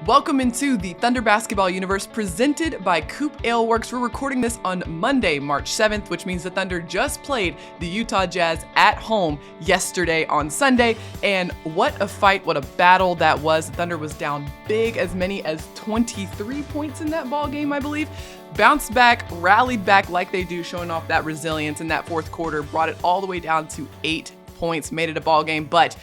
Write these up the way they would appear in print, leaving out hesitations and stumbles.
Welcome into the Thunder Basketball Universe presented by COOP Ale Works. We're recording this on Monday, March 7th, which means the Thunder just played the Utah Jazz at home yesterday on Sunday. And what a fight, what a battle that was. The Thunder was down big, as many as 23 points in that ball game, I believe. Bounced back, rallied back like they do, showing off that resilience in that fourth quarter, brought it all the way down to 8 points, made it a ball game, but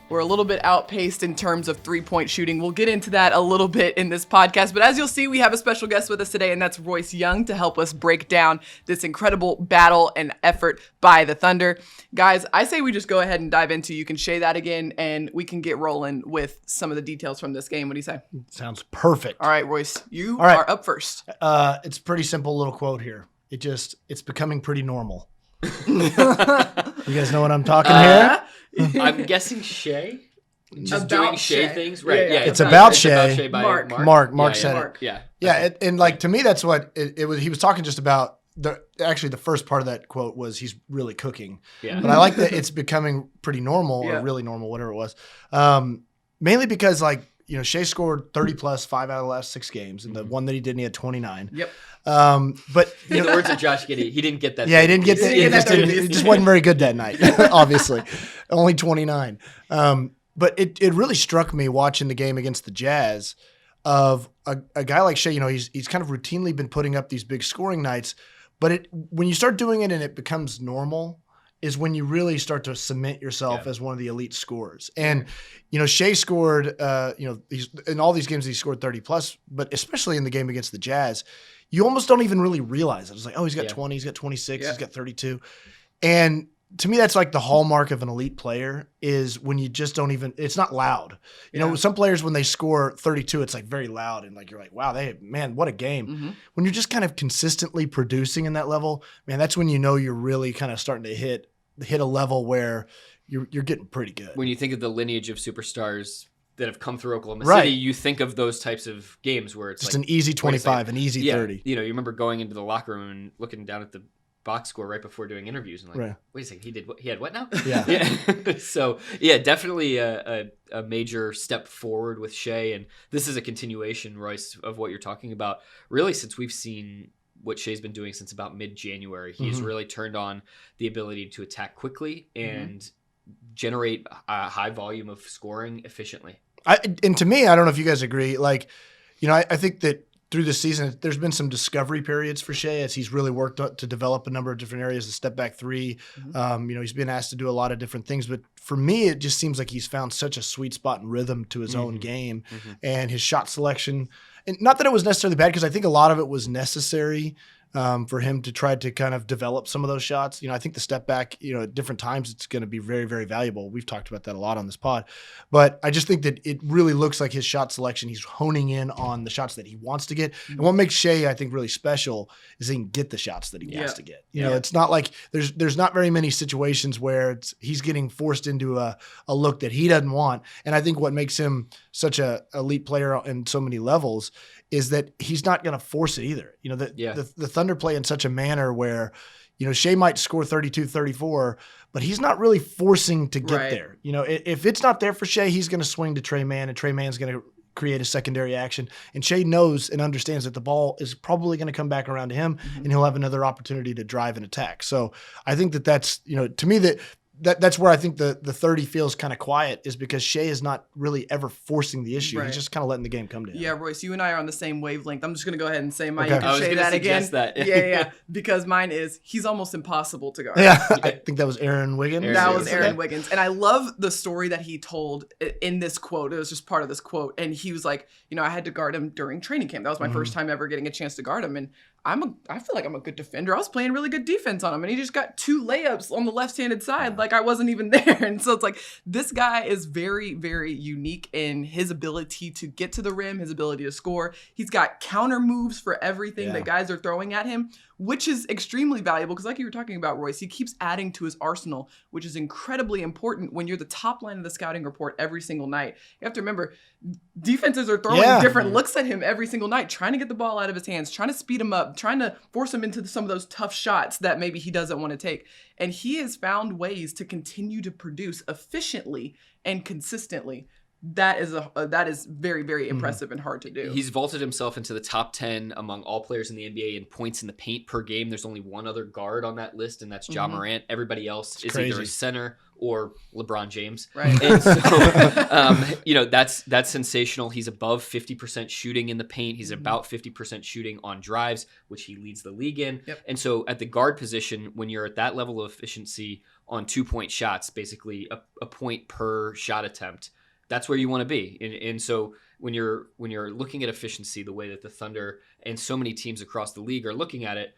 we're a little bit outpaced in terms of three-point shooting. We'll get into that a little bit in this podcast. But as you'll see, we have a special guest with us today, and that's Royce Young to help us break down this incredible battle and effort by the Thunder. Guys, I say we just go ahead and dive into, you can say that again, and we can get rolling with some of the details from this game. What do you say? Sounds perfect. All right, Royce, you are up first. It's a pretty simple little quote here. It's becoming pretty normal. You guys know what I'm talking here? I'm guessing Shea. Just doing Shea things, right? Yeah, it's about Shea. Mark said it. Yeah. And like to me, that's what it was. He was talking just about the first part of that quote was he's really cooking. Yeah. But I like that it's becoming pretty normal or really normal, whatever it was. Mainly because Shea scored 30 plus 5 out of the last 6 games, and the one that he did, he had 29. Yep. But in the words of Josh Giddey, he didn't get that. Yeah, he didn't get that. It just wasn't very good that night, obviously. Only 29. But it really struck me watching the game against the Jazz of a guy like Shea. He's kind of routinely been putting up these big scoring nights, but when you start doing it and it becomes normal is when you really start to cement yourself as one of the elite scorers. And, Shea scored, he's in all these games he scored 30 plus, but especially in the game against the Jazz, you almost don't even really realize it. It's like, oh, he's got 20, he's got 26, he's got 32. And to me, that's like the hallmark of an elite player is when you just don't even, it's not loud. Some players, when they score 32, it's like very loud. And like, you're like, wow, what a game. Mm-hmm. When you're just kind of consistently producing in that level, man, that's when you're really kind of starting to hit a level where you're getting pretty good. When you think of the lineage of superstars that have come through Oklahoma City, you think of those types of games where it's just like an easy 25, an easy 30. You remember going into the locker room and looking down at the box score right before doing interviews and like, wait a second, he had what now? Yeah. So definitely a major step forward with Shea, and this is a continuation, Royce, of what you're talking about. Really, since we've seen what Shea's been doing since about mid-January, he's really turned on the ability to attack quickly and generate a high volume of scoring efficiently. And to me, I don't know if you guys agree. I think that through the season, there's been some discovery periods for Shea as he's really worked to develop a number of different areas. The step back three, he's been asked to do a lot of different things. But for me, it just seems like he's found such a sweet spot and rhythm to his own game and his shot selection. And not that it was necessarily bad, because I think a lot of it was necessary for him to try to kind of develop some of those shots. I think the step back, at different times, it's going to be very, very valuable. We've talked about that a lot on this pod. But I just think that it really looks like his shot selection, he's honing in on the shots that he wants to get. And what makes Shea, I think, really special is he can get the shots that he wants to get. It's not like there's not very many situations where he's getting forced into a look that he doesn't want. And I think what makes him such a elite player in so many levels is that he's not going to force it either. The Thunder play in such a manner where, Shea might score 32, 34, but he's not really forcing to get there. If it's not there for Shea, he's going to swing to Tre Mann, and Tre Mann's going to create a secondary action. And Shea knows and understands that the ball is probably going to come back around to him, and he'll have another opportunity to drive and attack. So I think that's, to me, that's where I think the 30 feels kind of quiet, is because Shea is not really ever forcing the issue. He's just kind of letting the game come to him. Yeah, Royce, you and I are on the same wavelength. I'm just going to go ahead and say mine. Okay. You can say that again. That. Yeah. Because mine is, he's almost impossible to guard. Yeah, I think that was Aaron Wiggins. That was Aaron Wiggins. And I love the story that he told in this quote. It was just part of this quote. And he was like, I had to guard him during training camp. That was my first time ever getting a chance to guard him. And I feel like I'm a good defender. I was playing really good defense on him, and he just got 2 layups on the left-handed side like I wasn't even there. And so it's like, this guy is very, very unique in his ability to get to the rim, his ability to score. He's got counter moves for everything that guys are throwing at him, which is extremely valuable because, like you were talking about, Royce, he keeps adding to his arsenal, which is incredibly important when you're the top line of the scouting report every single night. You have to remember, defenses are throwing different looks at him every single night, trying to get the ball out of his hands, trying to speed him up, trying to force him into some of those tough shots that maybe he doesn't want to take. And he has found ways to continue to produce efficiently and consistently that is very, very impressive and hard to do. He's vaulted himself into the top 10 among all players in the NBA in points in the paint per game. There's only one other guard on that list, and that's Ja Morant. Everybody else is either a center or LeBron James. Right. And so, that's sensational. He's above 50% shooting in the paint. He's about 50% shooting on drives, which he leads the league in. Yep. And so at the guard position, when you're at that level of efficiency on 2-point shots, basically a point per shot attempt, that's where you want to be. And so when you're looking at efficiency, the way that the Thunder and so many teams across the league are looking at it,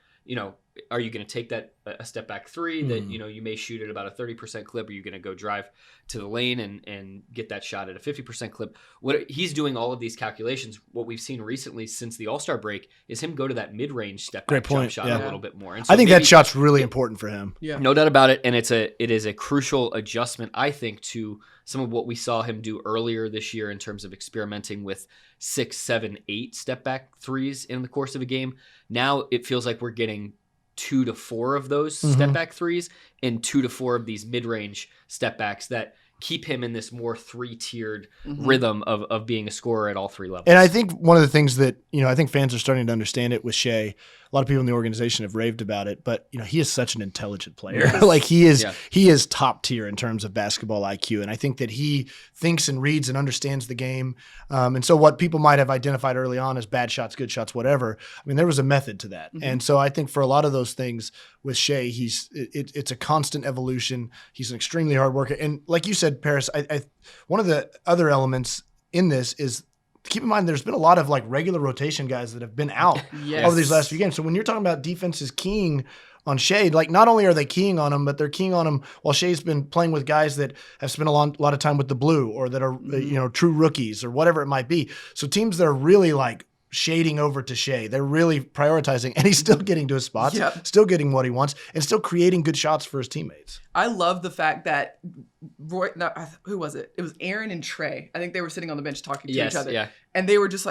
are you going to take that a step back three that, you may shoot at about a 30% clip? Are you going to go drive to the lane and get that shot at a 50% clip? What he's doing all of these calculations. What we've seen recently since the All-Star break is him go to that mid-range step back jump shot a little bit more. And so I think that shot's really important for him. Yeah. No doubt about it. And it is a crucial adjustment, I think, to some of what we saw him do earlier this year in terms of experimenting with 6, 7, 8 step back threes in the course of a game. Now it feels like we're getting 2 to 4 of those step back threes and 2 to 4 of these mid-range step backs that keep him in this more 3-tiered rhythm of being a scorer at all 3 levels. And I think one of the things that, I think fans are starting to understand it with Shai. A lot of people in the organization have raved about it, but he is such an intelligent player. Like he is top tier in terms of basketball IQ. And I think that he thinks and reads and understands the game. And so what people might have identified early on as bad shots, good shots, whatever, there was a method to that. And so I think for a lot of those things with Shai, it's a constant evolution. He's an extremely hard worker. And like you said, Paris, one of the other elements in this is, keep in mind, there's been a lot of regular rotation guys that have been out over these last few games. So when you're talking about defenses keying on Shai, not only are they keying on him, but they're keying on him while Shai's been playing with guys that have spent a lot of time with the blue or that are true rookies or whatever it might be. So teams that are really shading over to Shai, they're really prioritizing, and he's still getting to his spots, still getting what he wants, and still creating good shots for his teammates. I love the fact that who was it? It was Aaron and Trey. I think they were sitting on the bench talking to each other. And they were just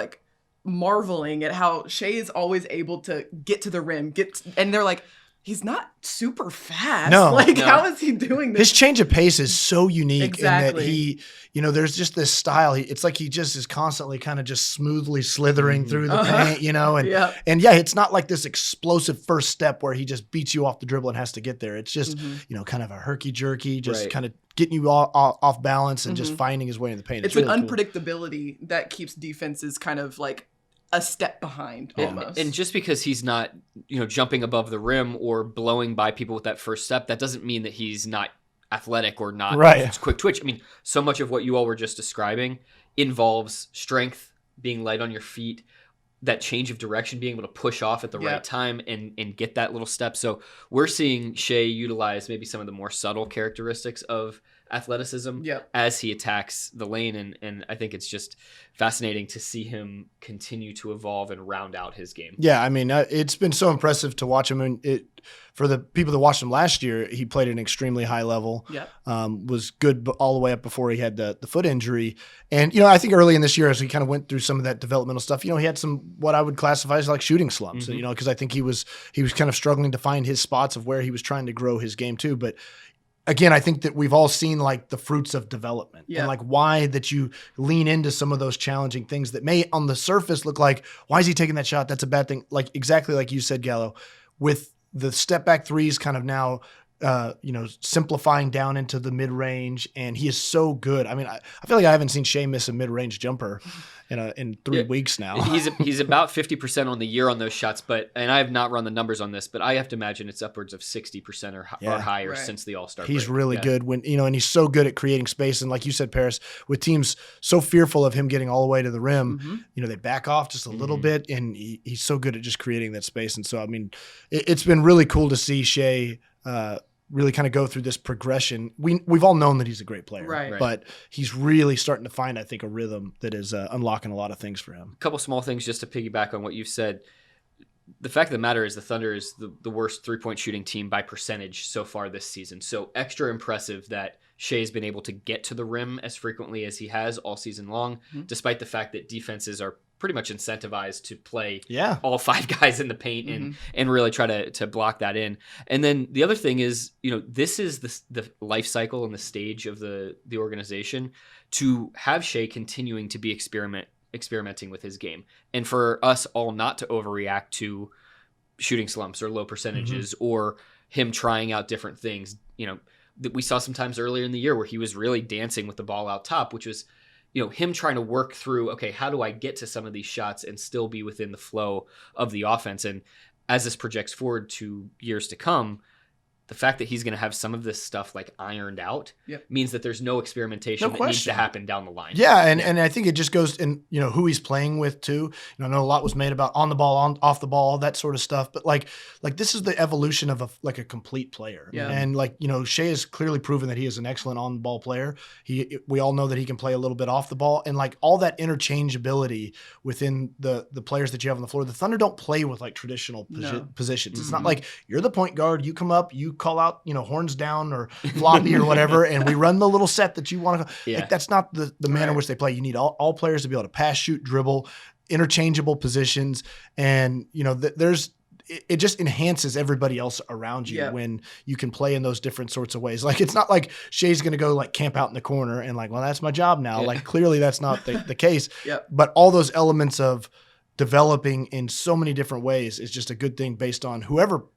marveling at how Shai is always able to get to the rim, and they're like, he's not super fast. No. How is he doing this? His change of pace is so unique in that Exactly. he, there's just this style. It's like he just is constantly kind of just smoothly slithering through the paint, and it's not like this explosive first step where he just beats you off the dribble and has to get there. It's just, kind of a herky-jerky, just kind of getting you off balance and just finding his way in the paint. It's an really unpredictability that keeps defenses kind of a step behind almost. And just because he's not, jumping above the rim or blowing by people with that first step, that doesn't mean that he's not athletic or not quick twitch. So much of what you all were just describing involves strength, being light on your feet, that change of direction, being able to push off at the right time and get that little step. So we're seeing Shai utilize maybe some of the more subtle characteristics of athleticism as he attacks the lane, and I think it's just fascinating to see him continue to evolve and round out his game. It's been so impressive to watch him. For the people that watched him last year, he played at an extremely high level. Was good all the way up before he had the foot injury. And I think early in this year, as he kind of went through some of that developmental stuff, he had some what I would classify as shooting slumps. Because I think he was kind of struggling to find his spots of where he was trying to grow his game too. But again, I think that we've all seen the fruits of development and why that you lean into some of those challenging things that may on the surface look like, why is he taking that shot? That's a bad thing. Exactly like you said, Gallo, with the step back threes kind of now, simplifying down into the mid range, and he is so good. I feel like I haven't seen Shai miss a mid range jumper in 3 weeks now. He's about 50% on the year on those shots, and I have not run the numbers on this, but I have to imagine it's upwards of 60% or higher since the All-Star break. He's really good when and he's so good at creating space. And like you said, Paris, with teams so fearful of him getting all the way to the rim, they back off just a little bit, and he's so good at just creating that space. And so it's been really cool to see Shai really kind of go through this progression. We've all known that he's a great player, but he's really starting to find, I think, a rhythm that is unlocking a lot of things for him. A couple small things just to piggyback on what you've said. The fact of the matter is the Thunder is the worst three-point shooting team by percentage so far this season. So extra impressive that Shai's been able to get to the rim as frequently as he has all season long, despite the fact that defenses are pretty much incentivized to play all 5 guys in the paint and really try to block that in. And then the other thing is, this is the life cycle and the stage of the organization to have Shai continuing to be experimenting with his game, and for us all not to overreact to shooting slumps or low percentages or him trying out different things, that we saw sometimes earlier in the year where he was really dancing with the ball out top, which was, him trying to work through, okay, how do I get to some of these shots and still be within the flow of the offense? And as this projects forward to years to come, the fact that he's going to have some of this stuff like ironed out means that there's no experimentation that needs to happen down the line. Yeah, and I think it just goes in, who he's playing with too. I know a lot was made about on the ball, off the ball, that sort of stuff. But like this is the evolution of a complete player. Yeah. And Shai has clearly proven that he is an excellent on the ball player. We all know that he can play a little bit off the ball, and like all that interchangeability within the players that you have on the floor. The Thunder don't play with like traditional positions. It's not like you're the point guard, you come up, you call out, horns down or floppy or whatever, and we run the little set that you want to. Yeah. Like, that's not the manner in which they play. You need all players to be able to pass, shoot, dribble, interchangeable positions, and it just enhances everybody else around you when you can play in those different sorts of ways. Like, it's not like Shai's going to go like camp out in the corner and like, well, that's my job now. Yeah. Like, clearly that's not the case. But all those elements of developing in so many different ways is just a good thing based on whoever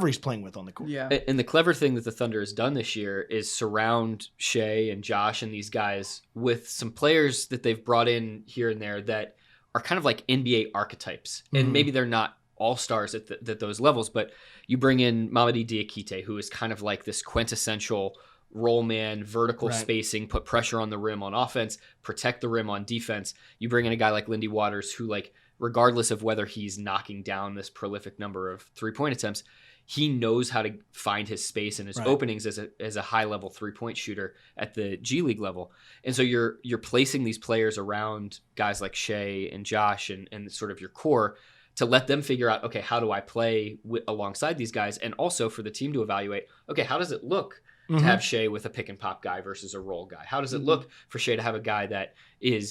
he's playing with on the court. Yeah. And the clever thing that the Thunder has done this year is surround Shai and Josh and these guys with some players that they've brought in here and there that are kind of like NBA archetypes. And maybe they're not all-stars at those levels, but you bring in Mamadi Diakite, who is kind of like this quintessential roll man, vertical spacing, put pressure on the rim on offense, protect the rim on defense. You bring in a guy like Lindy Waters, who, like, regardless of whether he's knocking down this prolific number of three-point attempts, he knows how to find his space and his openings as a high-level three-point shooter at the G League level. And so you're placing these players around guys like Shai and Josh and sort of your core to let them figure out, okay, how do I play alongside these guys? And also for the team to evaluate, okay, how does it look to have Shai with a pick and pop guy versus a roll guy? How does it look for Shai to have a guy that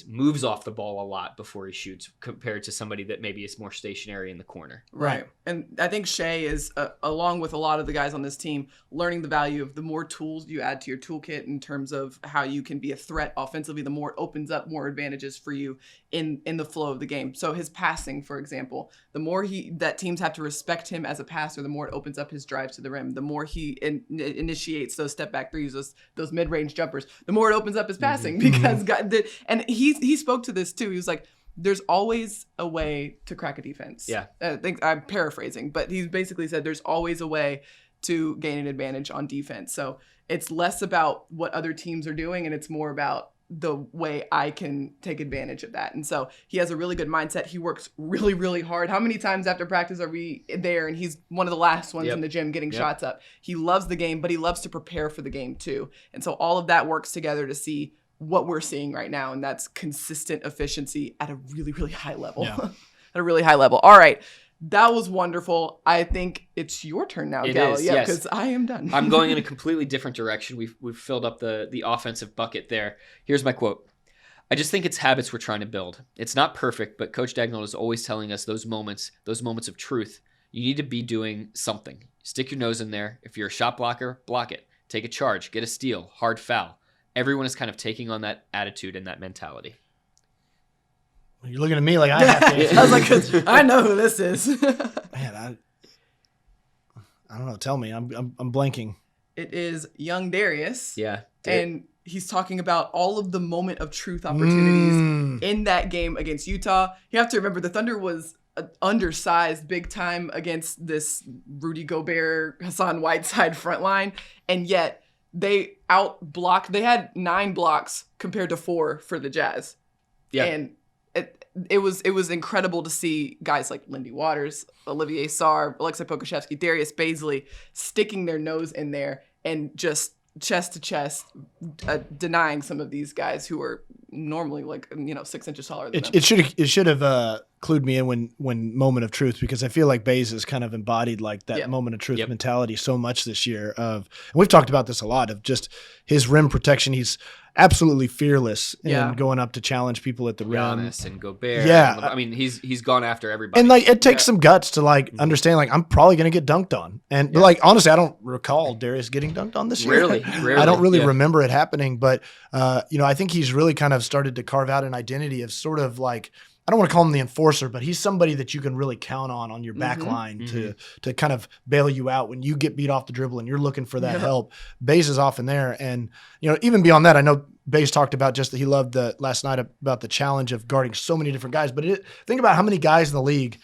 moves off the ball a lot before he shoots compared to somebody that maybe is more stationary in the corner? Right. And I think Shai is, along with a lot of the guys on this team, learning the value of the more tools you add to your toolkit in terms of how you can be a threat offensively, the more it opens up more advantages for you in the flow of the game. So his passing, for example, the more that teams have to respect him as a passer, the more it opens up his drives to the rim, the more he initiates those step back threes, those mid-range jumpers, the more it opens up his passing because and he spoke to this too. He was like, there's always a way to crack a defense. Yeah. I think I'm paraphrasing, but he basically said there's always a way to gain an advantage on defense. So it's less about what other teams are doing and it's more about the way I can take advantage of that. And so he has a really good mindset. He works really, really hard. How many times after practice are we there and he's one of the last ones in the gym getting shots up? He loves the game, but he loves to prepare for the game too. And so all of that works together to see what we're seeing right now. And that's consistent efficiency at a really, really high level. At a really high level. All right. That was wonderful. I think it's your turn now, Gallo. Yeah, because I am done. I'm going in a completely different direction. We've filled up the offensive bucket there. Here's my quote. I just think it's habits we're trying to build. It's not perfect, but Coach Dagnall is always telling us those moments of truth. You need to be doing something. Stick your nose in there. If you're a shot blocker, block it. Take a charge. Get a steal. Hard foul. Everyone is kind of taking on that attitude and that mentality. You're looking at me like I have to answer. I was like, 'cause I know who this is. Man, I don't know. Tell me. I'm blanking. It is young Darius. Yeah. And he's talking about all of the moment of truth opportunities in that game against Utah. You have to remember the Thunder was undersized big time against this Rudy Gobert, Hassan Whiteside front line. And yet they outblocked. They had 9 blocks compared to 4 for the Jazz. Yeah. And it was incredible to see guys like Lindy Waters, Olivier Sarr, Alexei Pokusevski, Darius Baisley sticking their nose in there and just chest to chest denying some of these guys who are normally 6 inches taller than them. It should have clued me in when moment of truth, because I feel like Baze has kind of embodied like that moment of truth mentality so much this year. And we've talked about this a lot, of just his rim protection. He's absolutely fearless in going up to challenge people at the rim. Giannis and Gobert. Yeah. I mean, he's gone after everybody. And like, it takes some guts to like understand, like, I'm probably going to get dunked on. And but like, honestly, I don't recall Darius getting dunked on this year. Rarely. I don't really remember it happening, but I think he's really kind of started to carve out an identity of sort of like, I don't want to call him the enforcer, but he's somebody that you can really count on your back line to kind of bail you out when you get beat off the dribble and you're looking for that help. Baze is often there. And, even beyond that, I know Baze talked about just that he loved last night about the challenge of guarding so many different guys. But think about how many guys in the league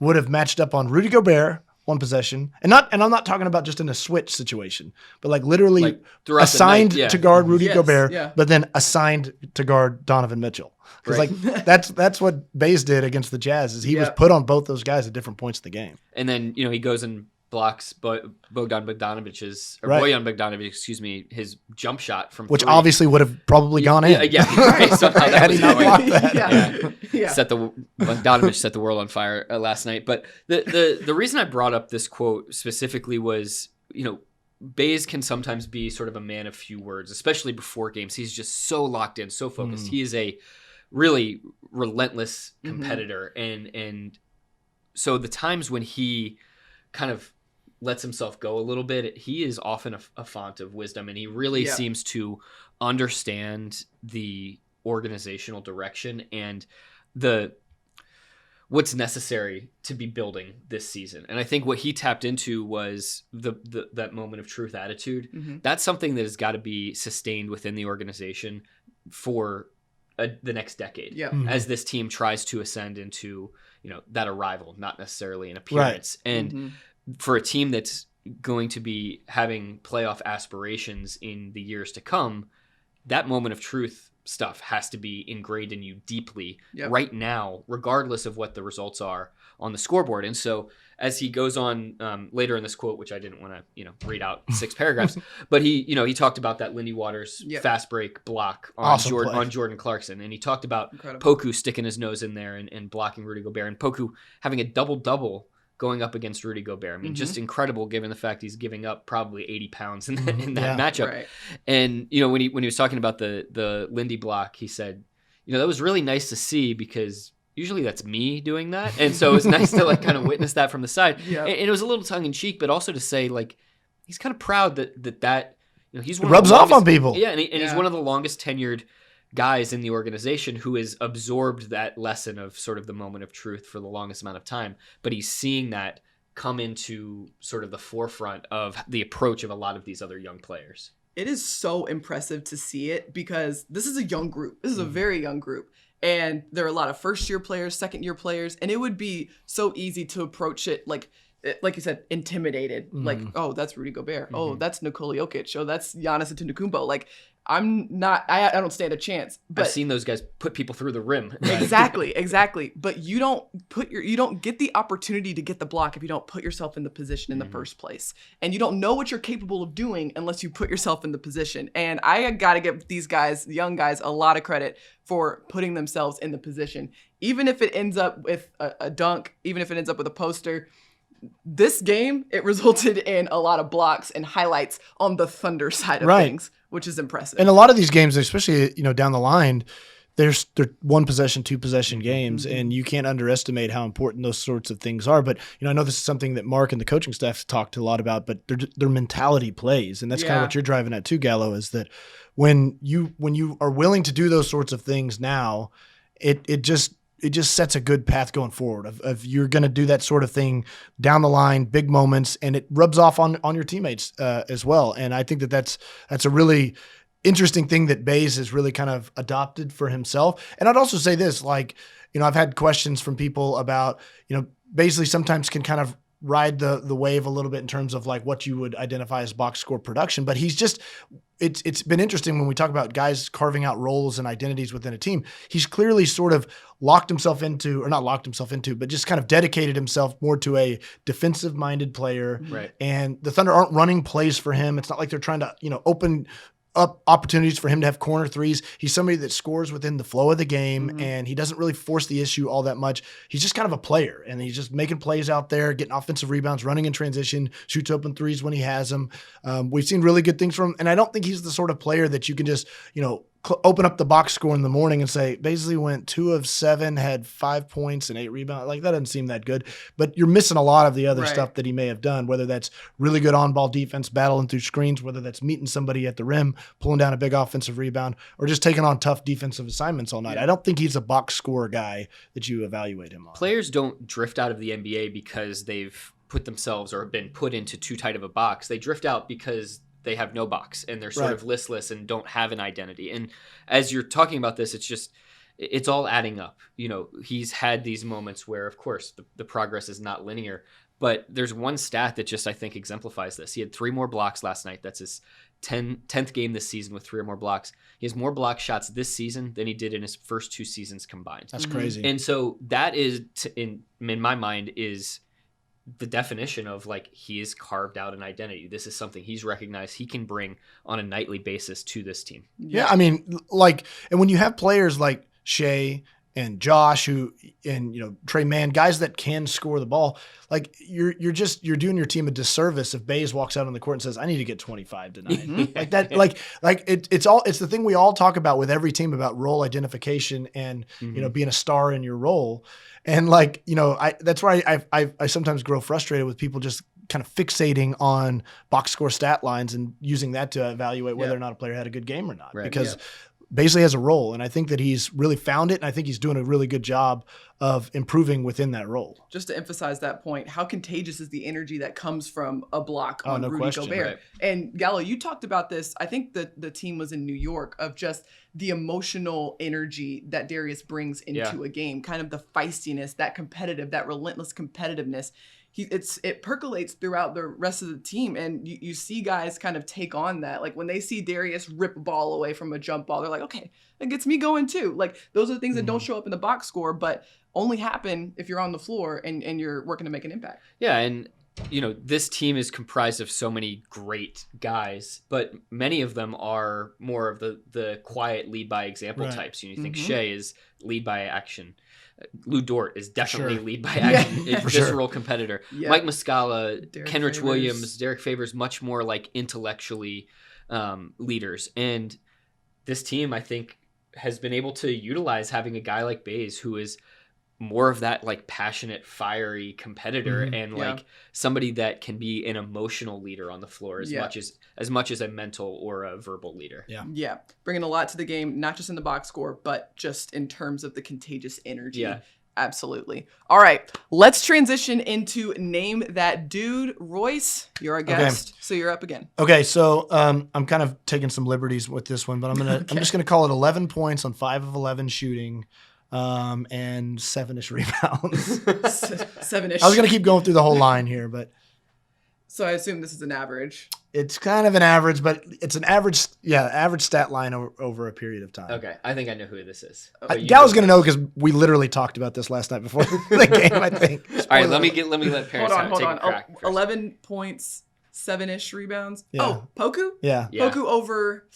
would have matched up on Rudy Gobert one possession, and I'm not talking about just in a switch situation, but like literally like assigned to guard Rudy Gobert, but then assigned to guard Donovan Mitchell. Because like that's what Baze did against the Jazz, is he was put on both those guys at different points of the game. And then he goes and blocks Bojan Bogdanovich's his jump shot from which three. Obviously would have probably gone in. Somehow that was going. Bogdanovich set the world on fire last night. But the reason I brought up this quote specifically was, Baze can sometimes be sort of a man of few words, especially before games. He's just so locked in, so focused. He is a really relentless competitor, and so the times when he kind of lets himself go a little bit, he is often a font of wisdom, and he really seems to understand the organizational direction and what's necessary to be building this season. And I think what he tapped into was that moment of truth attitude. That's something that has got to be sustained within the organization for the next decade, as this team tries to ascend into that arrival, not necessarily an appearance. And for a team that's going to be having playoff aspirations in the years to come, that moment of truth stuff has to be ingrained in you deeply right now, regardless of what the results are on the scoreboard. And so as he goes on later in this quote, which I didn't want to read out 6 paragraphs, but he talked about that Lindy Waters fast break block on Jordan Clarkson, and he talked about Poku sticking his nose in there and blocking Rudy Gobert, and Poku having a double-double going up against Rudy Gobert. I mean, just incredible given the fact he's giving up probably 80 pounds in that matchup. Right. And, when he was talking about the Lindy block, he said, that was really nice to see, because usually that's me doing that. And so it was nice to like kind of witness that from the side. And it was a little tongue in cheek, but also to say like, he's kind of proud that he's one rubs off on people. Yeah. And he's one of the longest tenured guys in the organization who has absorbed that lesson of sort of the moment of truth for the longest amount of time, but he's seeing that come into sort of the forefront of the approach of a lot of these other young players. It is so impressive to see it, because this is a young group. This is a very young group. And there are a lot of first-year players, second-year players, and it would be so easy to approach it like you said, intimidated. Like, oh, that's Rudy Gobert. Oh, that's Nikola Jokic. Oh, that's Giannis Antetokounmpo. Like, I don't stand a chance. But I've seen those guys put people through the rim. Exactly. But you don't get the opportunity to get the block if you don't put yourself in the position in the first place. And you don't know what you're capable of doing unless you put yourself in the position. And I got to give these guys, young guys, a lot of credit for putting themselves in the position. Even if it ends up with a dunk, even if it ends up with a poster, this game, it resulted in a lot of blocks and highlights on the Thunder side of things, which is impressive. And a lot of these games, especially down the line, they're 1 possession, 2 possession games, and you can't underestimate how important those sorts of things are. But I know this is something that Mark and the coaching staff talked a lot about, but their mentality plays, and that's kind of what you're driving at too, Gallo, is that when you are willing to do those sorts of things now, it just sets a good path going forward of you're going to do that sort of thing down the line, big moments, and it rubs off on your teammates as well. And I think that's a really interesting thing that Baze has really kind of adopted for himself. And I'd also say this, I've had questions from people about, basically sometimes can kind of ride the wave a little bit in terms of like what you would identify as box score production, but he's just, it's been interesting when we talk about guys carving out roles and identities within a team. He's clearly sort of but just kind of dedicated himself more to a defensive minded player. Right. And the Thunder aren't running plays for him. It's not like they're trying to, open up opportunities for him to have corner threes. He's somebody that scores within the flow of the game, and he doesn't really force the issue all that much. He's just kind of a player, and he's just making plays out there, getting offensive rebounds, running in transition, shoots open threes when he has them. We've seen really good things from him, and I don't think he's the sort of player that you can just, open up the box score in the morning and say, basically went 2 of 7, had 5 points and 8 rebounds. Like, that doesn't seem that good. But you're missing a lot of the other stuff that he may have done, whether that's really good on-ball defense, battling through screens, whether that's meeting somebody at the rim, pulling down a big offensive rebound, or just taking on tough defensive assignments all night. I don't think he's a box score guy that you evaluate him on. Players don't drift out of the NBA because they've put themselves or been put into too tight of a box. They drift out because they have no box and they're sort of listless and don't have an identity. And as you're talking about this, it's all adding up. He's had these moments where, of course, the progress is not linear, but there's one stat that just, I think, exemplifies this. He had 3 more blocks last night. That's his 10th game this season with 3 or more blocks. He has more block shots this season than he did in his first 2 seasons combined. That's crazy. And so that is, in my mind, is the definition of he is carved out an identity. This is something he's recognized he can bring on a nightly basis to this team. Yeah, I mean, and when you have players like Shea and Josh and Trey Mann, guys that can score the ball, you're doing your team a disservice if Bays walks out on the court and says, I need to get 25 tonight. It's the thing we all talk about with every team about role identification and being a star in your role. And that's why I sometimes grow frustrated with people just kind of fixating on box score stat lines and using that to evaluate whether or not a player had a good game or not. Right. Because basically has a role, and I think that he's really found it, and I think he's doing a really good job of improving within that role. Just to emphasize that point, how contagious is the energy that comes from a block on Rudy Gobert? Right. And Gallo, you talked about this. I think that the team was in New York, of just the emotional energy that Darius brings into a game, kind of the feistiness, that relentless competitiveness. It percolates throughout the rest of the team, and you see guys kind of take on that. Like when they see Darius rip a ball away from a jump ball, they're like, okay, that gets me going too. Those are the things that don't show up in the box score, but only happen if you're on the floor and you're working to make an impact. Yeah, and this team is comprised of so many great guys, but many of them are more of the quiet lead by example types. You think Shea is lead by action. Lou Dort is definitely lead by action, visceral competitor. Yeah. Mike Muscala, Kenrich Williams, Derek Favors, much more intellectually leaders. And this team, I think, has been able to utilize having a guy like Bays who is more of that passionate, fiery competitor and somebody that can be an emotional leader on the floor as much as a mental or a verbal leader. Yeah. Bringing a lot to the game, not just in the box score, but just in terms of the contagious energy. Yeah. Absolutely. All right, let's transition into Name That Dude. Royce, you're our guest, so you're up again. Okay, so I'm kind of taking some liberties with this one, but I'm just gonna call it 11 points on 5 of 11 shooting. And 7-ish rebounds. 7-ish. I was going to keep going through the whole line here, but. So I assume this is an average. It's kind of an average, but it's an average stat line over a period of time. Okay, I think I know who this is. Gal's going to know because we literally talked about this last night before the game, I think. All right, let me let Paris take a crack. 11 points, 7-ish rebounds. Yeah. Oh, Poku? Yeah. Poku over...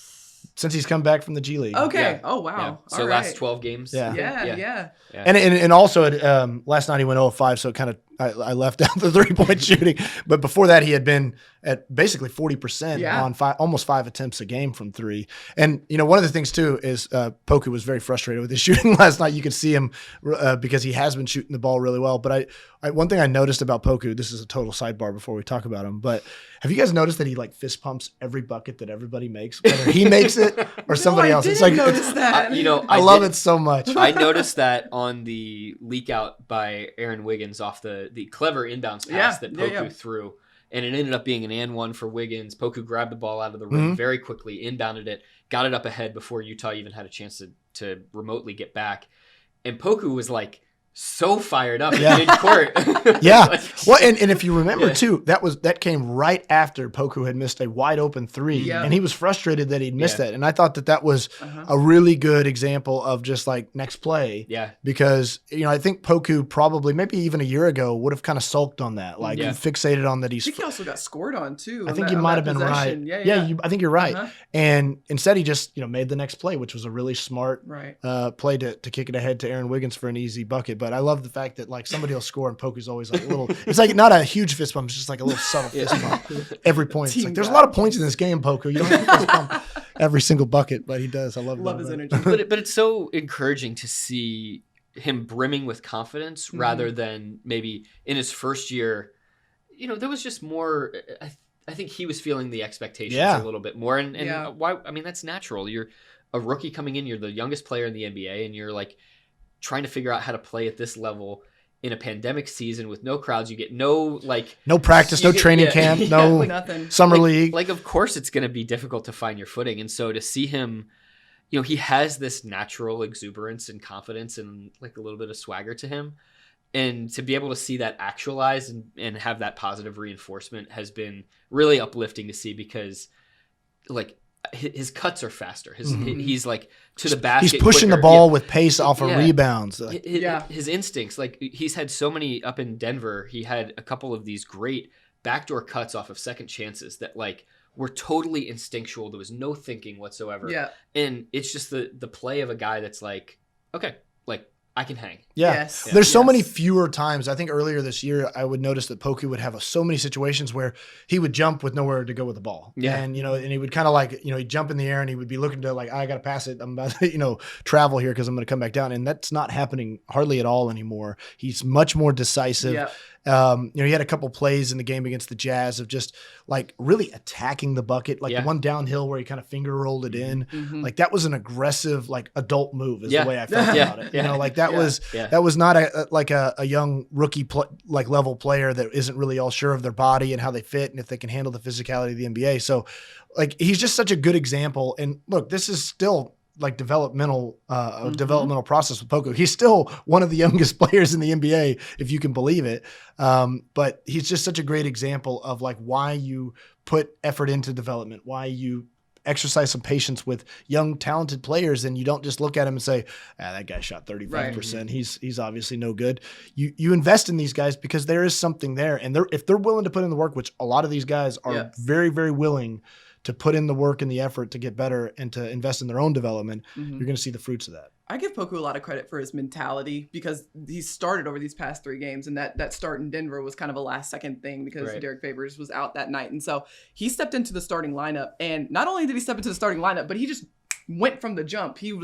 Since he's come back from the G League. Okay. Yeah. Oh, wow. Yeah. So last 12 games. Yeah. And also last night he went 0-5, so it kind of I left out the 3-point shooting. But before that, he had been at basically 40% on almost 5 attempts a game from 3. And one of the things too is Poku was very frustrated with his shooting last night. You could see him because he has been shooting the ball really well. But one thing I noticed about Poku, this is a total sidebar before we talk about him, but have you guys noticed that he fist pumps every bucket that everybody makes, whether he makes it or somebody else? I didn't notice that. I love it so much. I noticed that on the leak out by Aaron Wiggins off the clever inbounds pass that Poku threw. And it ended up being an and one for Wiggins. Poku grabbed the ball out of the rim very quickly, inbounded it, got it up ahead before Utah even had a chance to remotely get back. And Poku was so fired up in midcourt. Yeah. Like, Well, and if you remember too, that came right after Poku had missed a wide open three, and he was frustrated that he'd missed that. And I thought that was a really good example of just like next play. Yeah. Because I think Poku probably maybe even a year ago would have kind of sulked on that, like fixated on that he's. I think he also got scored on too. I think you might have been right. Yeah. I think you're right. And instead he just made the next play, which was a really smart play to kick it ahead to Aaron Wiggins for an easy bucket. But I love the fact that like somebody will score and Poku's always like a little. It's like not a huge fist bump, it's just like a little subtle fist bump every point. It's like there's a lot of points in this game, Poku. You don't have to fist bump every single bucket, but he does. I love his energy. But it's so encouraging to see him brimming with confidence rather than maybe in his first year. There was just more. I think he was feeling the expectations a little bit more, and why? I mean, that's natural. You're a rookie coming in. You're the youngest player in the NBA, and you're like trying to figure out how to play at this level in a pandemic season with no crowds. You get no practice, no training camp, no nothing. Summer league. Like, of course it's going to be difficult to find your footing. And so to see him, he has this natural exuberance and confidence and like a little bit of swagger to him. And to be able to see that actualized and have that positive reinforcement has been really uplifting to see, because like his cuts are faster. He's like to the basket. He's pushing quicker. the ball with pace off of rebounds. His instincts, like he's had so many up in Denver. He had a couple of these great backdoor cuts off of second chances that like were totally instinctual. There was no thinking whatsoever. Yeah. And it's just the play of a guy that's like, okay, like I can hang. Yeah. Yes. There's so many fewer times. I think earlier this year, I would notice that Poku would have so many situations where he would jump with nowhere to go with the ball. Yeah. And, and he would kind of like, he'd jump in the air and he would be looking to like, I got to pass it. I'm about to, travel here because I'm going to come back down. And that's not happening hardly at all anymore. He's much more decisive. Yeah. He had a couple plays in the game against the Jazz of just like really attacking the bucket, like the one downhill where he kind of finger rolled it in. Like that was an aggressive, like adult move is the way I felt about it. Like that was not a young rookie level player that isn't really all sure of their body and how they fit and if they can handle the physicality of the NBA. So like he's just such a good example. And look, this is still like developmental process with Poku. He's still one of the youngest players in the NBA, if you can believe it. But he's just such a great example of like why you put effort into development, why you exercise some patience with young, talented players, and you don't just look at him and say, that guy shot 35%. Right. He's obviously no good. You invest in these guys because there is something there. And if they're willing to put in the work, which a lot of these guys are very, very willing to put in the work and the effort to get better and to invest in their own development, you're going to see the fruits of that. I give Poku a lot of credit for his mentality because he started over these past 3 games, and that start in Denver was kind of a last-second thing because Derek Favors was out that night. And so he stepped into the starting lineup, and not only did he step into the starting lineup, but he just went from the jump. He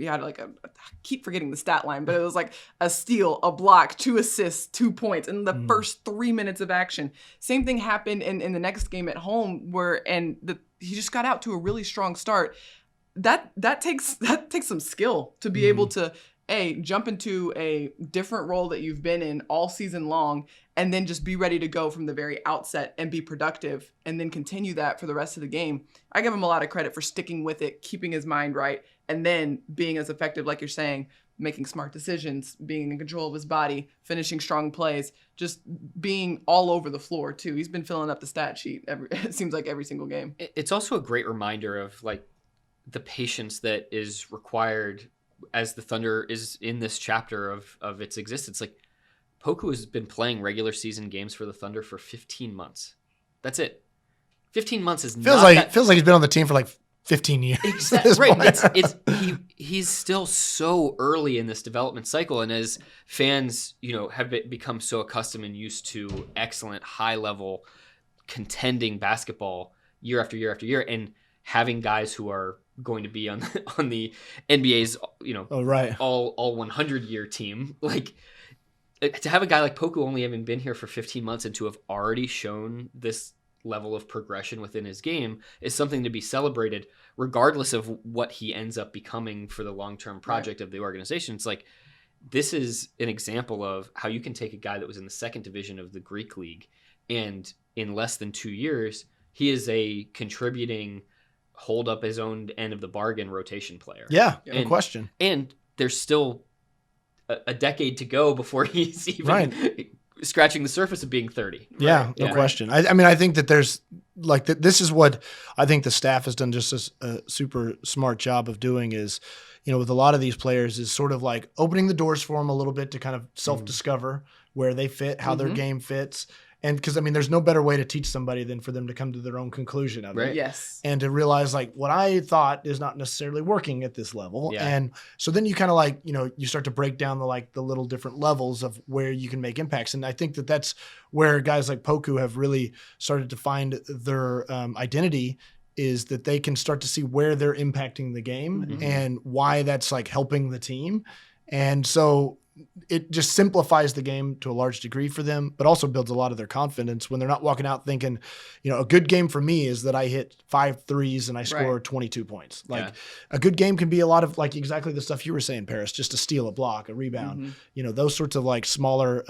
had like I keep forgetting the stat line, but it was like a steal, a block, 2 assists, 2 points in the first 3 minutes of action. Same thing happened in the next game at home he just got out to a really strong start. That takes some skill to be able to jump into a different role that you've been in all season long and then just be ready to go from the very outset and be productive and then continue that for the rest of the game. I give him a lot of credit for sticking with it, keeping his mind right, and then being as effective, like you're saying, making smart decisions, being in control of his body, finishing strong plays, just being all over the floor too. He's been filling up the stat sheet it seems like every single game. It's also a great reminder of like the patience that is required as the Thunder is in this chapter of its existence. Like Poku has been playing regular season games for the Thunder for 15 months. That's it. 15 months is feels like he's been on the team for like 15 years. Exactly. Right. He's still so early in this development cycle. And as fans, have become so accustomed and used to excellent high level contending basketball year after year after year, and having guys who are going to be on the NBA's, all 100-year team, like to have a guy like Poku only having been here for 15 months and to have already shown this level of progression within his game is something to be celebrated, regardless of what he ends up becoming for the long-term project of the organization. It's like, this is an example of how you can take a guy that was in the second division of the Greek league, and in less than 2 years, he is a contributing, hold up his own end of the bargain rotation player. Yeah, no question. And there's still a decade to go before he's even scratching the surface of being 30. Yeah, no question. I mean, I think that there's like this is what I think the staff has done just a super smart job of doing is, with a lot of these players is sort of like opening the doors for them a little bit to kind of self-discover where they fit, how their game fits. And because, I mean, there's no better way to teach somebody than for them to come to their own conclusion of it. Yes. And to realize, like, what I thought is not necessarily working at this level. Yeah. And so then you kind of like, you start to break down the little different levels of where you can make impacts. And I think that that's where guys like Poku have really started to find their identity, is that they can start to see where they're impacting the game and why that's like helping the team. And so it just simplifies the game to a large degree for them, but also builds a lot of their confidence when they're not walking out thinking, a good game for me is that I hit 5 threes and I score 22 points. Like a good game can be a lot of like exactly the stuff you were saying, Paris, just to steal a block, a rebound, those sorts of like smaller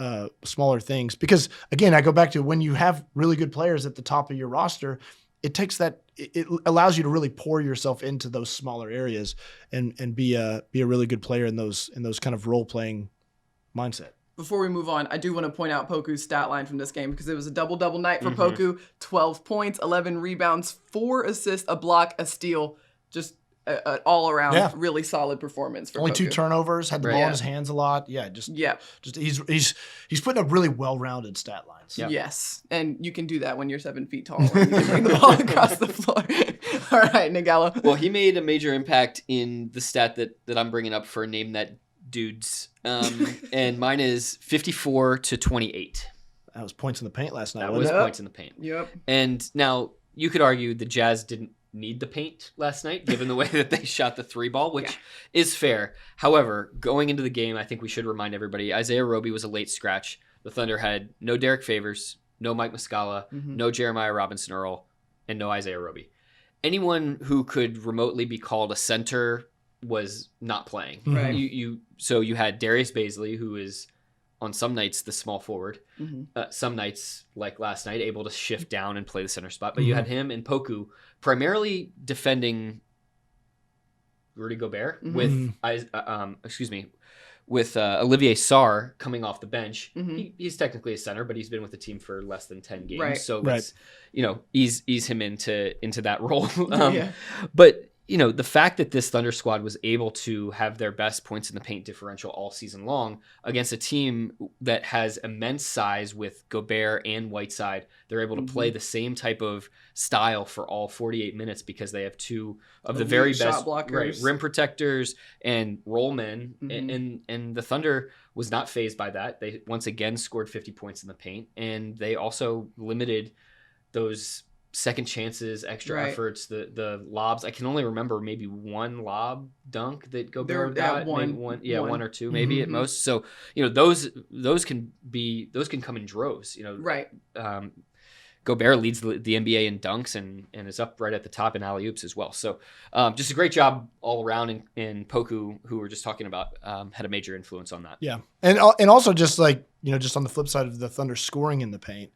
things. Because again, I go back to when you have really good players at the top of your roster, it allows you to really pour yourself into those smaller areas and be a really good player in those kind of role playing mindset. Before we move on, I do want to point out Poku's stat line from this game because it was a double-double night for Poku. 12 points, 11 rebounds, 4 assists, a block, a steal. Just an all-around really solid performance for Only Poku. 2 turnovers, had the ball in his hands a lot. Yeah, just he's putting up really well-rounded stat lines. Yep. Yes, and you can do that when you're 7 feet tall and you can bring the ball across the floor. All right, Nagala. Well, he made a major impact in the stat that I'm bringing up for Name That Dudes, and mine is 54 to 28. That was points in the paint last night. That was points in the paint. Yep. And now you could argue the Jazz didn't need the paint last night, given the way that they shot the 3 ball, which is fair. However, going into the game, I think we should remind everybody, Isaiah Roby was a late scratch. The Thunder had no Derek Favors, no Mike Muscala, no Jeremiah Robinson-Earl, and no Isaiah Roby. Anyone who could remotely be called a center was not playing. Right. So you had Darius Baisley, who is on some nights the small forward, some nights like last night able to shift down and play the center spot. But you had him and Poku primarily defending Rudy Gobert with Olivier Sarr coming off the bench. He's technically a center, but he's been with the team for less than 10 games. Right. So let's ease him into that role. Yeah. But the fact that this Thunder squad was able to have their best points in the paint differential all season long against a team that has immense size with Gobert and Whiteside, they're able to play the same type of style for all 48 minutes because they have 2 of the very best rim protectors and roll men. And the Thunder was not fazed by that. They once again scored 50 points in the paint, and they also limited those second chances, extra efforts, the lobs. I can only remember maybe 1 lob dunk that Gobert got, one or 2 maybe at most. So those can come in droves. Gobert leads the NBA in dunks and is up right at the top in alley-oops as well. So just a great job all around. And Poku, who we're just talking about, had a major influence on that. Yeah, and also just like just on the flip side of the Thunder scoring in the paint.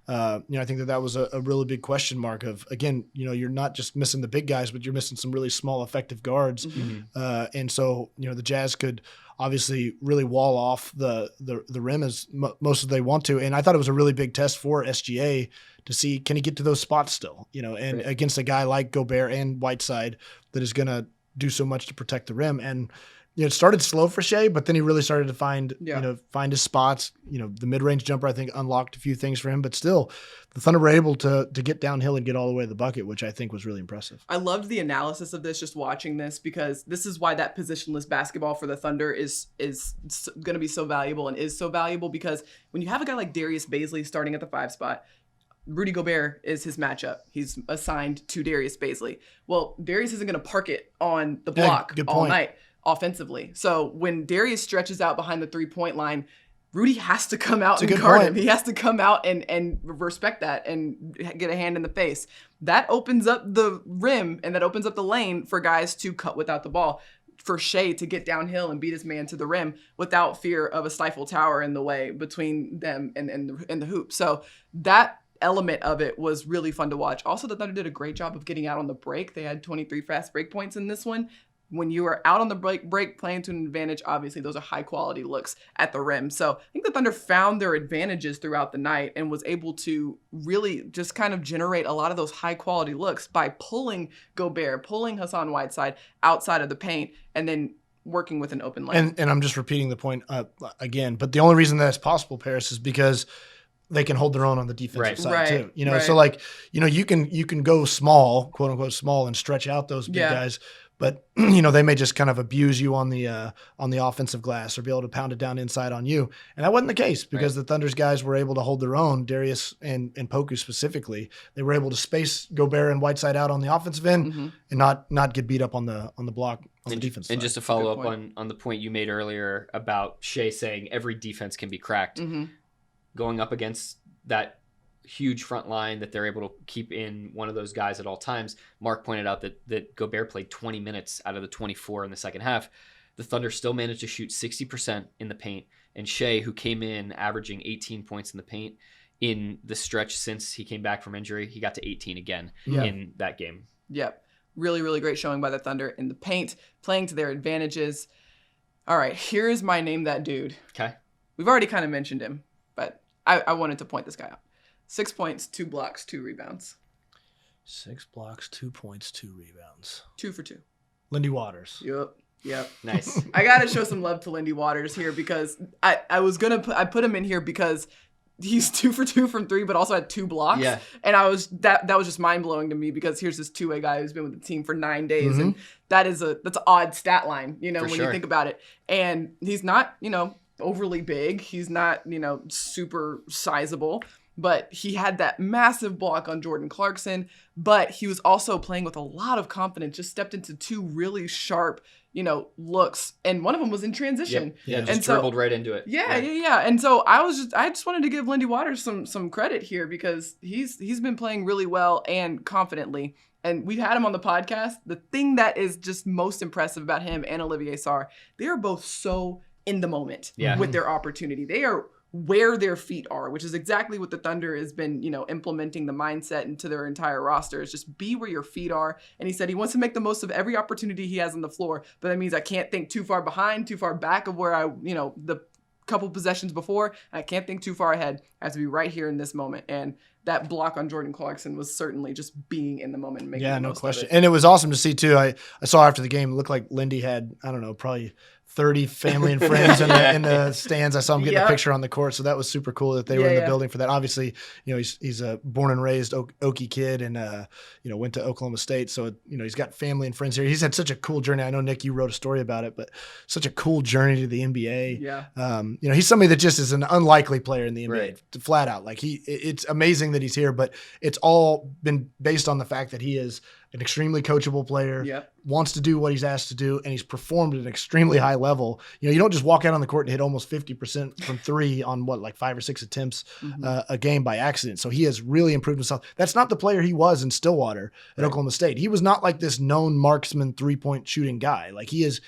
I think that was a really big question mark of, again, you're not just missing the big guys, but you're missing some really small effective guards. And so, the Jazz could obviously really wall off the rim as most of they want to. And I thought it was a really big test for SGA to see, can he get to those spots still, and against a guy like Gobert and Whiteside that is going to do so much to protect the rim. And, it started slow for Shea, but then he really started to find his spots. The mid-range jumper, I think, unlocked a few things for him, but still the Thunder were able to get downhill and get all the way to the bucket, which I think was really impressive. I loved the analysis of this, just watching this, because this is why that positionless basketball for the Thunder is going to be so valuable and is so valuable, because when you have a guy like Darius Baisley starting at the 5 spot, Rudy Gobert is his matchup. He's assigned to Darius Baisley. Well, Darius isn't going to park it on the block all night offensively. So when Darius stretches out behind the 3-point line, Rudy has to come out and guard him. He has to come out and respect that and get a hand in the face. That opens up the rim and that opens up the lane for guys to cut without the ball, for Shea to get downhill and beat his man to the rim without fear of a stifle tower in the way between them and the hoop. So that element of it was really fun to watch. Also, the Thunder did a great job of getting out on the break. They had 23 fast break points in this one. when you are out on the break playing to an advantage, obviously those are high quality looks at the rim. So I think the Thunder found their advantages throughout the night and was able to really just kind of generate a lot of those high quality looks by pulling Gobert, pulling Hassan Whiteside outside of the paint, and then working with an open lane. And I'm just repeating the point again, but the only reason that's possible, Paris, is because they can hold their own on the defensive side too. You know, so like, you know, you can go small, quote unquote small, and stretch out those big guys. But, you know, they may just kind of abuse you on the offensive glass or be able to pound it down inside on you. And that wasn't the case because the Thunder's guys were able to hold their own, Darius and Poku specifically. They were able to space Gobert and Whiteside out on the offensive end and not get beat up on the block on the defense side. And just to follow up on the point you made earlier about Shea saying every defense can be cracked, going up against that huge front line that they're able to keep in one of those guys at all times. Mark pointed out that Gobert played 20 minutes out of the 24 in the second half. The Thunder still managed to shoot 60% in the paint, and Shea, who came in averaging 18 points in the paint in the stretch since he came back from injury, he got to 18 again in that game. Yep. Really, really great showing by the Thunder in the paint, playing to their advantages. All right, here's my name that dude. Okay. We've already kind of mentioned him, but I wanted to point this guy out. 6 points, 2 blocks, 2 rebounds. 6 blocks, 2 points, 2 rebounds. 2 for 2. Lindy Waters. Yep. Nice. I got to show some love to Lindy Waters here because I put him in here because he's 2 for 2 from 3, but also had 2 blocks. Yeah. And that was just mind blowing to me because here's this 2-way guy who's been with the team for 9 days. And that's an odd stat line, you know, when you think about it. And he's not, you know, overly big. He's not, you know, super sizable. But he had that massive block on Jordan Clarkson, but he was also playing with a lot of confidence, just stepped into 2 really sharp, you know, looks. And one of them was in transition. Yeah, just dribbled right into it. Yeah. And so I just wanted to give Lindy Waters some credit here because he's been playing really well and confidently. And we've had him on the podcast. The thing that is just most impressive about him and Olivier Sarr, they are both so in the moment with their opportunity. They are where their feet are, which is exactly what the Thunder has been, you know, implementing the mindset into their entire roster is just be where your feet are. And he said he wants to make the most of every opportunity he has on the floor, but that means I can't think too far behind, too far back of where the couple possessions before. I can't think too far ahead. I have to be right here in this moment. And that block on Jordan Clarkson was certainly just being in the moment and making the most no question. of it. And it was awesome to see too. I saw after the game, it looked like Lindy had, I don't know, probably 30 family and friends in the stands. I saw him getting a picture on the court, so that was super cool that they were in the building for that. Obviously, you know, he's a born and raised Okie kid, and you know, went to Oklahoma State, so you know, he's got family and friends here. He's had such a cool journey. I know Nick, you wrote a story about it, but such a cool journey to the NBA. Yeah. You know, he's somebody that just is an unlikely player in the NBA, flat out. Like it's amazing that he's here, but it's all been based on the fact that he is an extremely coachable player, wants to do what he's asked to do, and he's performed at an extremely high level. You know, you don't just walk out on the court and hit almost 50% from 3 on like 5 or 6 attempts a game by accident. So he has really improved himself. That's not the player he was in Stillwater at Oklahoma State. He was not like this known marksman 3-point shooting guy. Like he is,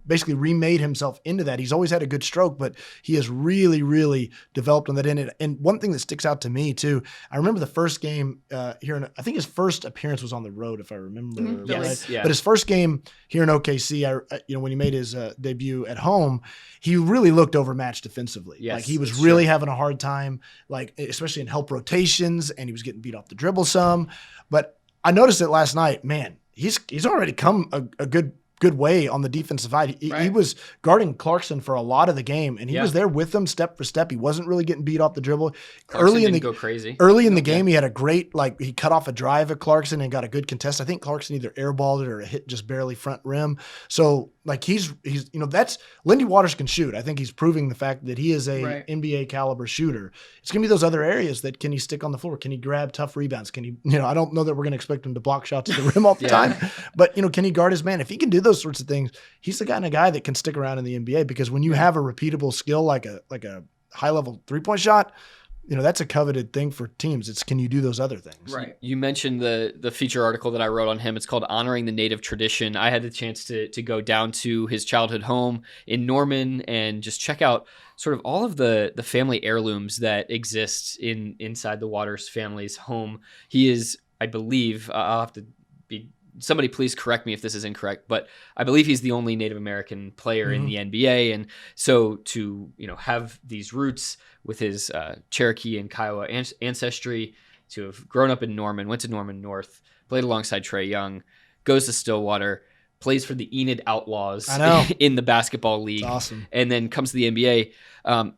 basically remade himself into that. He's always had a good stroke, but he has really, really developed on that end. And one thing that sticks out to me too, I remember the first game here, I think his first appearance was on the road, if I remember right. Yes, yeah. But his first game here in OKC, when he made his debut at home, he really looked overmatched defensively. Yes, like he was really having a hard time, like especially in help rotations, and he was getting beat off the dribble some. But I noticed it last night. Man, he's already come a good way on the defensive side. He was guarding Clarkson for a lot of the game, and he was there with him step for step. He wasn't really getting beat off the dribble. Clarkson didn't go crazy. Early in the game, he had a great, he cut off a drive at Clarkson and got a good contest. I think Clarkson either airballed it or hit just barely front rim. So, he's that's Lindy Waters can shoot. I think he's proving the fact that he is a NBA caliber shooter. It's going to be those other areas that can he stick on the floor? Can he grab tough rebounds? Can he, I don't know that we're going to expect him to block shots at the rim all the time, but, can he guard his man? If he can do those sorts of things, he's the kind of guy that can stick around in the NBA, because when you have a repeatable skill like a high level 3-point shot, that's a coveted thing for teams. It's, can you do those other things? Right. You mentioned the feature article that I wrote on him. It's called Honoring the Native Tradition. I had the chance to go down to his childhood home in Norman and just check out sort of all of the family heirlooms that exist inside the Waters family's home. He is, I believe, I'll have to be somebody please correct me if this is incorrect, but I believe he's the only Native American player in the NBA. And so to, have these roots with his Cherokee and Kiowa ancestry, to have grown up in Norman, went to Norman North, played alongside Trae Young, goes to Stillwater, plays for the Enid Outlaws in the basketball league, awesome. And then comes to the NBA.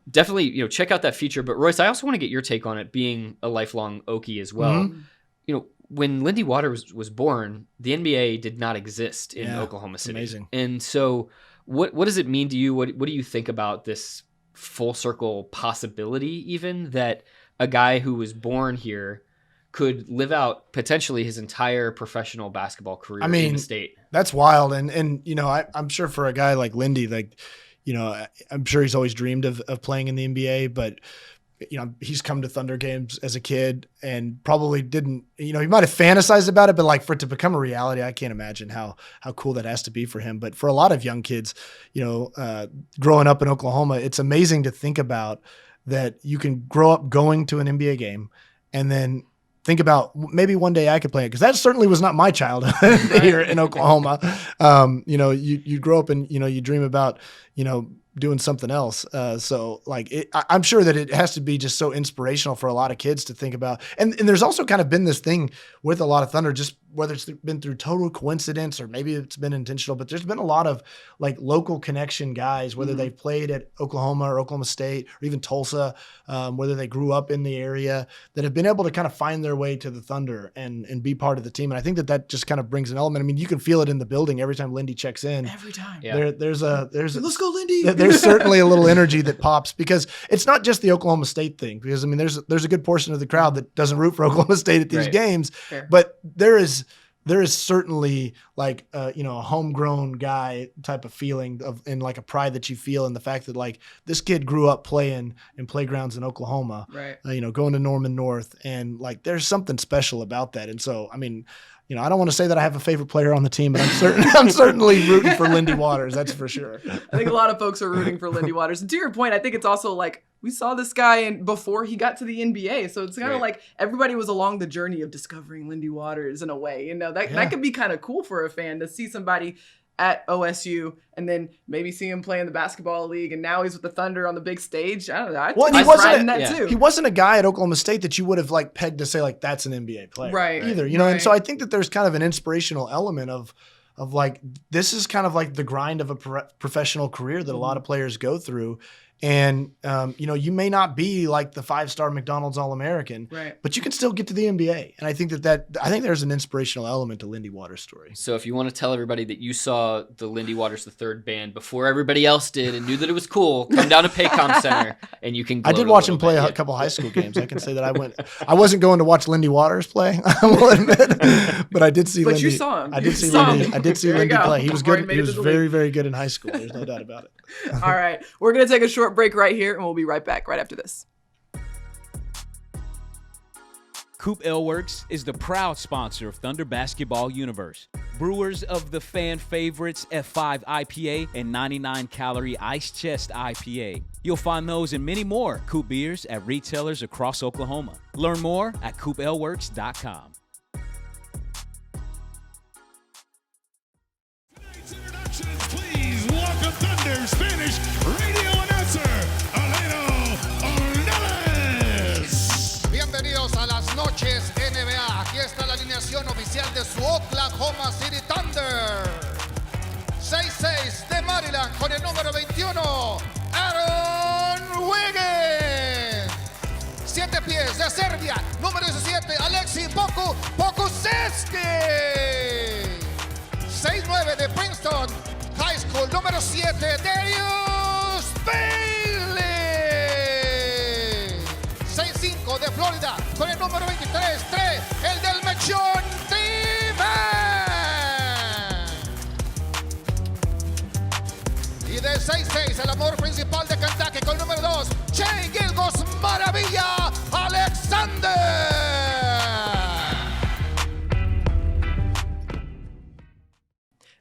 Definitely, check out that feature. But Royce, I also want to get your take on it, being a lifelong Okie as well. When Lindy Waters was born, the NBA did not exist in Oklahoma City. Amazing. And so what does it mean to you? What do you think about this full circle possibility, even that a guy who was born here could live out potentially his entire professional basketball career in the state? That's wild. And I'm sure for a guy like Lindy, I'm sure he's always dreamed of playing in the NBA, but he's come to Thunder games as a kid and probably didn't, he might have fantasized about it, but for it to become a reality, I can't imagine how cool that has to be for him. But for a lot of young kids, growing up in Oklahoma, it's amazing to think about that you can grow up going to an NBA game and then think about maybe one day I could play it, because that certainly was not my childhood here in Oklahoma. You grow up and you dream about doing something else. I'm sure that it has to be just so inspirational for a lot of kids to think about. And there's also kind of been this thing with a lot of Thunder, just whether it's been through total coincidence or maybe it's been intentional, but there's been a lot of local connection guys, whether they've played at Oklahoma or Oklahoma State or even Tulsa, whether they grew up in the area, that have been able to kind of find their way to the Thunder and be part of the team. And I think that just kind of brings an element. I mean, you can feel it in the building every time Lindy checks in. Every time. Yeah. There's let's go, Lindy. There's certainly a little energy that pops, because it's not just the Oklahoma State thing, because there's a good portion of the crowd that doesn't root for Oklahoma State at these games. Fair. But there is certainly a homegrown guy type of feeling and a pride that you feel in the fact that this kid grew up playing in playgrounds in Oklahoma, right? Going to Norman North, and there's something special about that. And so, I mean, I don't want to say that I have a favorite player on the team, but I'm certainly rooting for Lindy Waters. That's for sure. I think a lot of folks are rooting for Lindy Waters. And to your point, I think it's also we saw this guy before he got to the NBA. So it's kind of everybody was along the journey of discovering Lindy Waters in a way. That could be kind of cool for a fan to see somebody at OSU and then maybe see him play in the basketball league, and now he's with the Thunder on the big stage. I don't know. He wasn't a guy at Oklahoma State that you would have pegged to say that's an NBA player, right? Either, And so I think that there's kind of an inspirational element of this is kind of the grind of a professional career that a lot of players go through. And, you may not be the 5-star McDonald's All-American, right, but you can still get to the NBA. And I think I think there's an inspirational element to Lindy Waters' story. So if you want to tell everybody that you saw the Lindy Waters III band before everybody else did and knew that it was cool, come down to Paycom Center and you can. I did watch him play a couple high school games. I can say that I wasn't going to watch Lindy Waters play, I will admit, but I did see Lindy. But you saw him. I did see Lindy play. He was good. He was very, league. very good in high school. There's no doubt about it. All right. We're going to take a short break right here, and we'll be right back right after this. COOP Ale Works is the proud sponsor of Thunder Basketball Universe. Brewers of the fan favorites F5 IPA and 99-calorie Ice Chest IPA. You'll find those and many more COOP beers at retailers across Oklahoma. Learn more at CoopAleWorks.com. Tonight's introductions, please welcome Thunder Spanish radio announcer, Aleno Ornelas. Bienvenidos a las noches NBA. Aquí está la alineación oficial de su Oklahoma City Thunder. 6'6" de Maryland con el número 21, Aaron Wiggins. 7 pies de Serbia, número 17, Alexi Pokusevski. 6'9" de Princeton High School, número 7, Darius Bailey. 6'5" de Florida, con el número 23, el del Mechón, y de 6'6", el amor principal de Kentucky, con el número 2, Shea Gilgos Maravilla Alexander.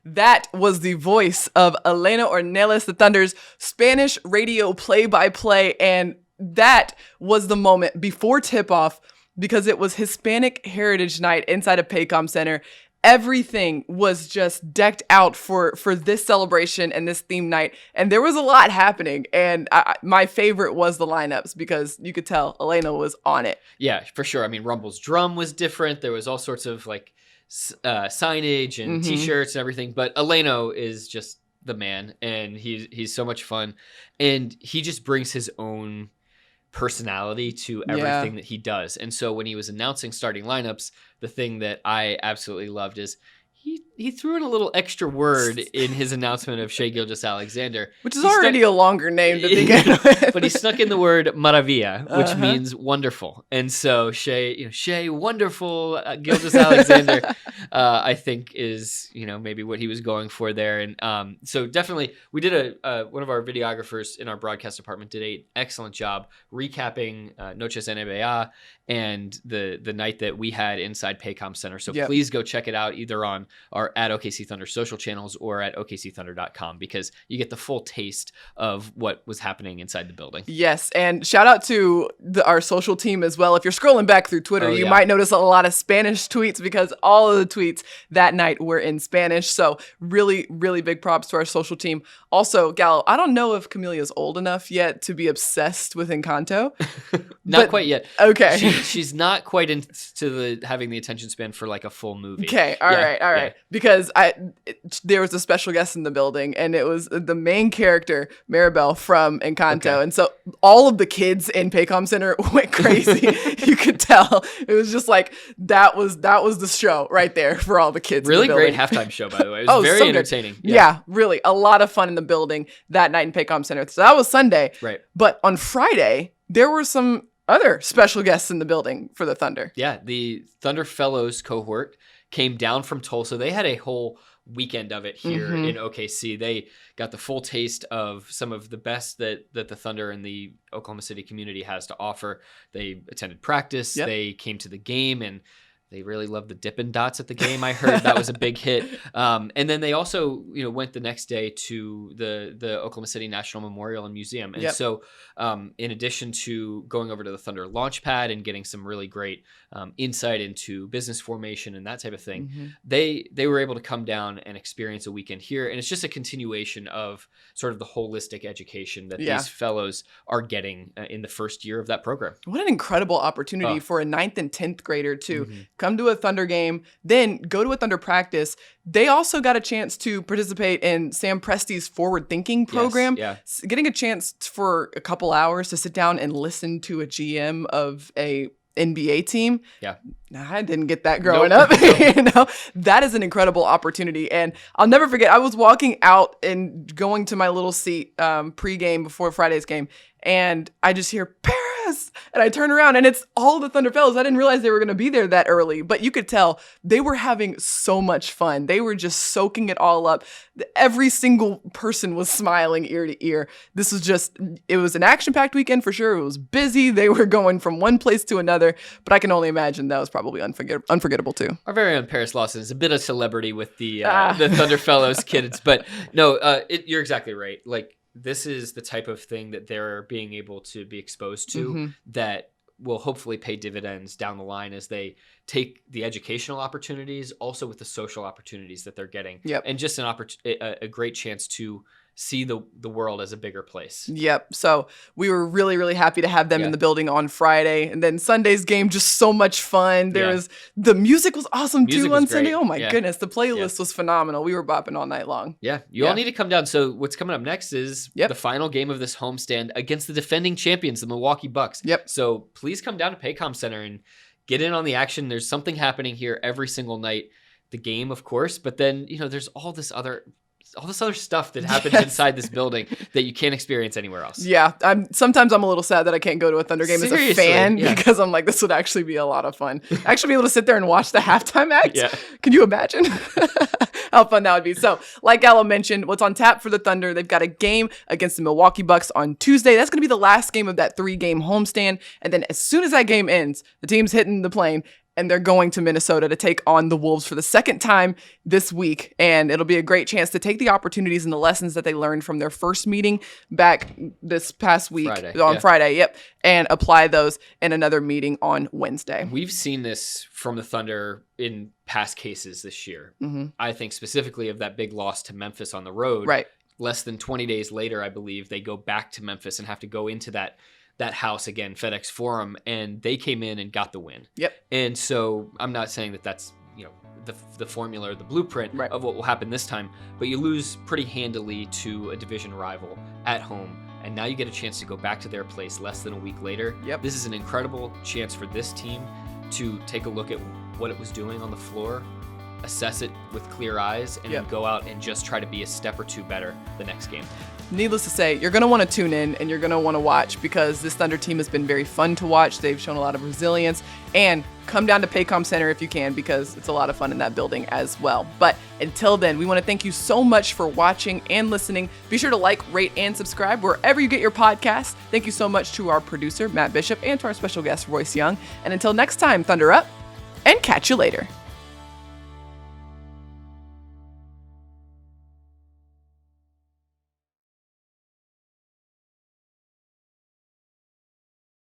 That was the voice of Elena Ornelas, the Thunder's Spanish radio play-by-play, and that was the moment before tip-off, because it was Hispanic Heritage Night inside of Paycom Center, everything was just decked out for this celebration and this theme night. And there was a lot happening. And my favorite was the lineups because you could tell Elena was on it. Yeah, for sure. I mean, Rumble's drum was different. There was all sorts of like signage and t-shirts and everything. But Eleno is just the man, and he's so much fun. And he just brings his own personality to everything that he does. And so when he was announcing starting lineups, the thing that I absolutely loved is he threw in a little extra word in his announcement of Shai Gilgeous-Alexander, which is already a longer name to begin with. But he snuck in the word maravilla, which means wonderful. And so Shai wonderful Gilgeous-Alexander, I think is maybe what he was going for there. And so definitely we did one of our videographers in our broadcast department did an excellent job recapping Noches NBA and the night that we had inside Paycom Center. So please go check it out either on our at OKC Thunder social channels or at OKCThunder.com, because you get the full taste of what was happening inside the building. Yes, and shout out to our social team as well. If you're scrolling back through Twitter, you might notice a lot of Spanish tweets because all of the tweets that night were in Spanish. So really, really big props to our social team. Also, Gallo, I don't know if Camelia's old enough yet to be obsessed with Encanto. Not quite yet. Okay. She's not quite into having the attention span for like a full movie. Okay, all right. Because there was a special guest in the building, and it was the main character, Maribel from Encanto. Okay. And so all of the kids in Paycom Center went crazy. You could tell. It was just like, that was the show right there for all the kids. Really in the great halftime show, by the way. It was very so entertaining. Yeah, really. A lot of fun in the building that night in Paycom Center. So that was Sunday. Right. But on Friday, there were some other special guests in the building for the Thunder. Yeah, the Thunder Fellows cohort came down from Tulsa. They had a whole weekend of it here in OKC. They got the full taste of some of the best that the Thunder and the Oklahoma City community has to offer. They attended practice. Yep. They came to the game, and they really loved the Dippin' Dots at the game. I heard that was a big hit. And then they also, went the next day to the Oklahoma City National Memorial and Museum. And so in addition to going over to the Thunder Launchpad and getting some really great insight into business formation and that type of thing, they were able to come down and experience a weekend here. And it's just a continuation of sort of the holistic education that these fellows are getting in the first year of that program. What an incredible opportunity for a 9th and 10th grader to come to a Thunder game, then go to a Thunder practice. They also got a chance to participate in Sam Presti's Forward Thinking program. Yes, getting a chance for a couple hours to sit down and listen to a GM of a NBA team. Yeah. I didn't get that growing up. That is an incredible opportunity. And I'll never forget, I was walking out and going to my little seat pregame before Friday's game, and I just hear Paris, and I turn around and it's all the Thunder Fellows. I didn't realize they were going to be there that early, but you could tell they were having so much fun. They were just soaking it all up. Every single person was smiling ear to ear. It was an action-packed weekend for sure. It was busy. They were going from one place to another, but I can only imagine that was probably unforgettable too. Our very own Paris Lawson is a bit of celebrity with the Thunder Fellows kids, but no, you're exactly right. Like, this is the type of thing that they're being able to be exposed to that will hopefully pay dividends down the line as they take the educational opportunities, also with the social opportunities that they're getting, and just a great chance to see the world as a bigger place. Yep. So we were really, really happy to have them in the building on Friday. And then Sunday's game, just so much fun. The music was awesome too on Sunday. Oh my goodness. The playlist was phenomenal. We were bopping all night long. Yeah. You all need to come down. So what's coming up next is the final game of this homestand against the defending champions, the Milwaukee Bucks. Yep. So please come down to Paycom Center and get in on the action. There's something happening here every single night. The game, of course, but then, there's all this other stuff that happens inside this building that you can't experience anywhere else. Yeah. Sometimes I'm a little sad that I can't go to a Thunder game as a fan because I'm like, this would actually be a lot of fun. Actually be able to sit there and watch the halftime act. Yeah. Can you imagine how fun that would be? So like Gallo mentioned, what's on tap for the Thunder, they've got a game against the Milwaukee Bucks on Tuesday. That's going to be the last game of that 3-game homestand. And then as soon as that game ends, the team's hitting the plane and they're going to Minnesota to take on the Wolves for the second time this week. And it'll be a great chance to take the opportunities and the lessons that they learned from their first meeting back this past week Friday, and apply those in another meeting on Wednesday. We've seen this from the Thunder in past cases this year. I think specifically of that big loss to Memphis on the road. Right. Less than 20 days later, I believe, they go back to Memphis and have to go into that house again, FedEx Forum, and they came in and got the win. Yep. And so I'm not saying that that's the formula or the blueprint of what will happen this time, but you lose pretty handily to a division rival at home, and now you get a chance to go back to their place less than a week later. Yep. This is an incredible chance for this team to take a look at what it was doing on the floor, assess it with clear eyes, and then go out and just try to be a step or two better the next game. Needless to say, you're going to want to tune in and you're going to want to watch, because this Thunder team has been very fun to watch. They've shown a lot of resilience, and come down to Paycom Center if you can, because it's a lot of fun in that building as well. But until then, we want to thank you so much for watching and listening. Be sure to like, rate, and subscribe wherever you get your podcasts. Thank you so much to our producer, Matt Bishop, and to our special guest, Royce Young. And until next time, Thunder up, and catch you later.